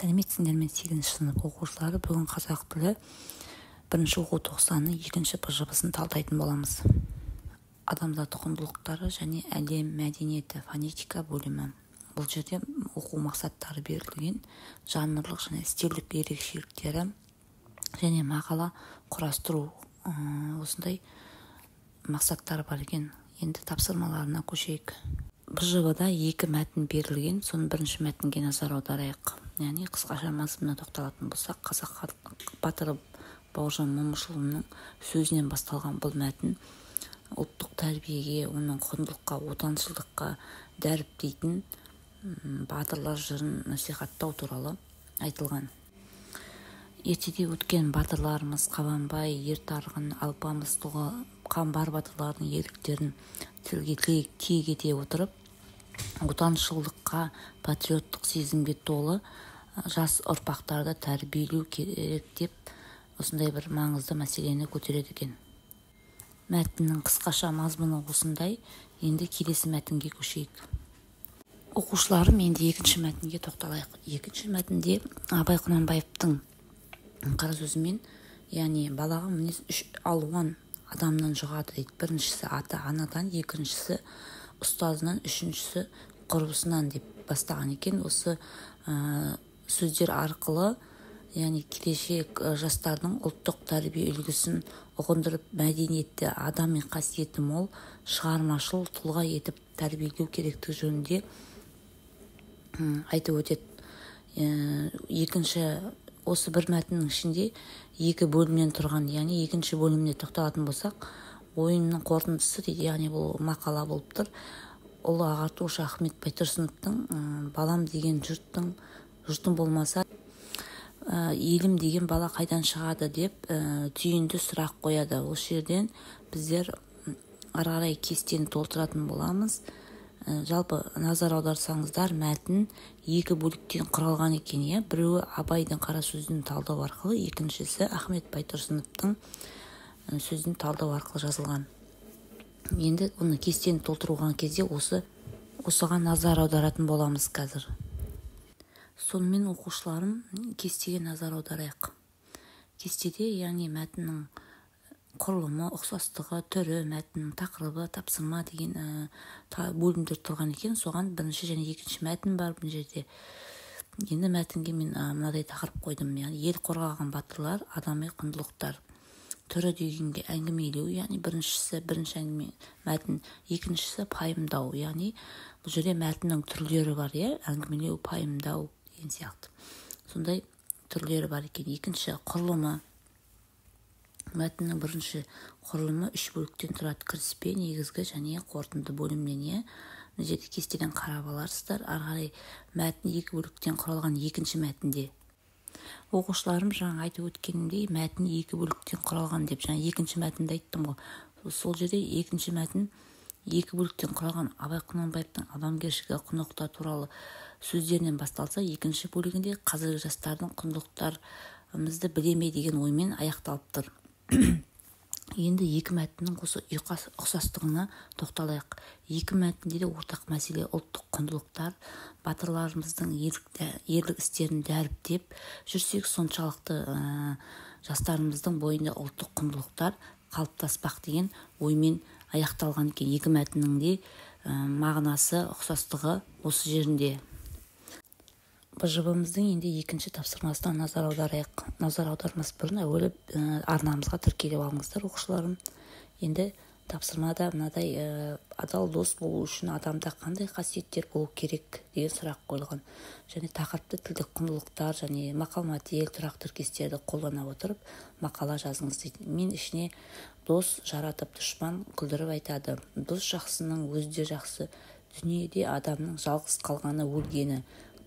Сәлеметсіңдер мен 8-ші сынып оқушылары. Бүгін қазақ тілі 1-ші оқу тоқсанының 2-ші ПЖБ-сын талдайтын боламыз. Адамзат құндылықтары және әлем мәдениеті фонетика бөлімі. Бұл жерде оқу мақсаттары берілген, жанрлық және стильдік ерекшеліктері және мақала құрастыру осындай мақсаттар бар екен. Енді тапсырмаларына көшейік. БЖБ-да 2 мәтін берілген, соның бірінші мәтінге назар аударайық. Яғни қысқаша мазмұнына тоқталатын болсақ, қазақ батыры Бауыржан Момышұлының сөзінен басталған бұл мәтін ұлттық тәрбиеге, оның құндылыққа, отаншылдыққа дәріптейтін батырлар жырын насихаттау туралы айтылған. Ертеде өткен батырларымыз Қабанбай, Ертарғын, Алпамыс, Қамбар батырлардың ерліктерін тілге тиек ете отырып, отаншылдыққа, патриоттық сезімге толы жас ұрпақтарды тәрбиелеу керек деп осындай бір маңызды мәселені көтереді екен. Мәтіннің қысқаша мазмұны осындай. Енді келесі мәтінге көшейік. Оқушыларым, енді 2-ші мәтінге тоқталайық. 2-ші мәтінде Абай Құнанбаевтың қара сөзімен, яғни балаға мінез 3 алуан адамнан жұғады дейді. Біріншісі ата-анадан, екіншісі ұстазынан, үшіншісі құрбысынан деп бастаған екен. Осы сөздер арқылы, яғни келешек жастардың ұлттық тәрбие үлгісін ұғындырып, мәдениетті, адами қасиеті мол, шығармашыл тұлға етіп тәрбиелеу керектігі жөнінде айтып өтеді. Осы бір мәтіннің ішінде 2 бөлімнен тұрған, яғни 2-ші бөліміне тоқталатын болсақ, ойынның қорытындысы дейді, яғни бұл мақала болып тұр. Ұлы ағартушы Ахмет Байтұрсыновтың балам деген жұртың болмаса, елім деген бала қайдан шығады деп түйінді сұрақ қояды. Осы жерден біздер ары қарай кестені толтыратын боламыз. Жалпы назар аударсаңыздар, мәтін 2 бөліктен құралған екен. Біреуі Абайдың қара сөзін талдау арқылы, екіншісі Ахмет Байтұрсыновтың сөзін талдау арқылы жазылған. Енді оны кестені толтыруған кезде осыған назар аударатын боламыз қазір. Сонымен оқушыларым, кестеге назар аударайық. Кестеде, яғни мәтіннің құрылымы, ұқсастығы, түрі, мәтіннің тақырыбы, тапсырма деген бөлімдер тұрған екен. Соған 1-ші және 2-ші мәтін бар бұл жерде. Енді мәтінге мен мынадай тақырып қойдым. Ел қорғаған батырлар, адами құндылықтар. Түрі дегенге әңгімелеу, яғни бірінші әңгіме мәтін, екіншісі пайымдау, яғни бұл жерде мәтіннің түрлері бар, әңгімелеу, пайымдау деген сияқты. Сондай түрлері бар екен. Екінші құрылымы. Мәтіннің бірінші құрылымы 3 бөліктен тұрады: кіріспе, негізгі және қорытынды бөлімнен. Мына жерде кестеден қарап аларсыздар. Ары қарай мәтін 2 бөліктен құралған 2-ші мәтінде. Оқушыларым жаңа айтып өткенімдей, мәтін 2 бөліктен құралған деп, жаңа 2-ші мәтінді айттым ғой. Сол жерде 2-ші мәтін 2 бөліктен құралған. Абай Құнанбаевтың адамгершілігі, құндылықтар туралы сөздерінен басталса, 2-ші бөлігінде қазіргі жастардың құндылықтарымызды біле ме деген оймен аяқталып тұр. Енді 2 мәтіннің осы ұқсастығына тоқталайық. 2 мәтінде де ортақ мәселе ұлттық құндылықтар, батырларымыздың ерлік істерін дәріптеп жүрсек, соншалықты жастарымыздың бойында ұлттық құндылықтар қалыптаспақ деген оймен аяқталған екен. 2 мәтіннің де мағынасы, ұқсастығы осы жерінде. БЖБ-мыздың енді 2-ші тапсырмасына назар аударайық. Назар аудармас бұрын әуелі арнамызға тіркеліп алыңыздар оқушыларым. Енді тапсырмада мынадай адал дос болу үшін адамда қандай қасиеттер болу керек деген сұрақ қойылған. Және тақырыпты тілдік құндылықтар және мақал-мәтел, тұрақ тіркестерді қолдана отырып мақала жазыңыз дейді. Мен ішіне дос жаратып, дұшпан күлдіріп айтады. Дос жақсының өзі де жақсы, дүниеде адамның жалғыз қалғаны өлгені,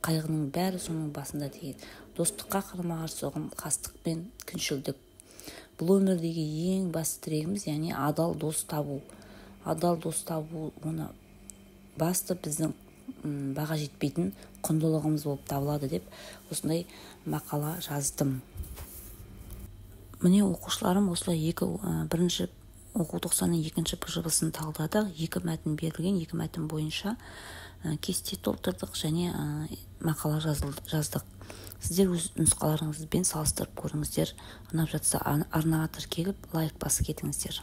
қайғының бәрі соның басында деген. Достыққа қарама-қарсы соғым қастық пен күншілдік. Бұл өмірдегі ең басты тірегіміз, яғни адал дос табу. Адал дос табу, оны басты біздің баға жетпейтін құндылығымыз болып табылады деп осындай мақала жаздым. Міне оқушыларым осылай 1-ші оқу тоқсанның 2-ші ПЖБ-сын талдады. 2 мәтін берілген, 2 мәтін бойынша кесте толтырдық және мақала жаздық. Сіздер өз нұсқаларыңызбен салыстырып көріңіздер. Ұнап жатса арнаға тіркеліп лайк басып кетіңіздер.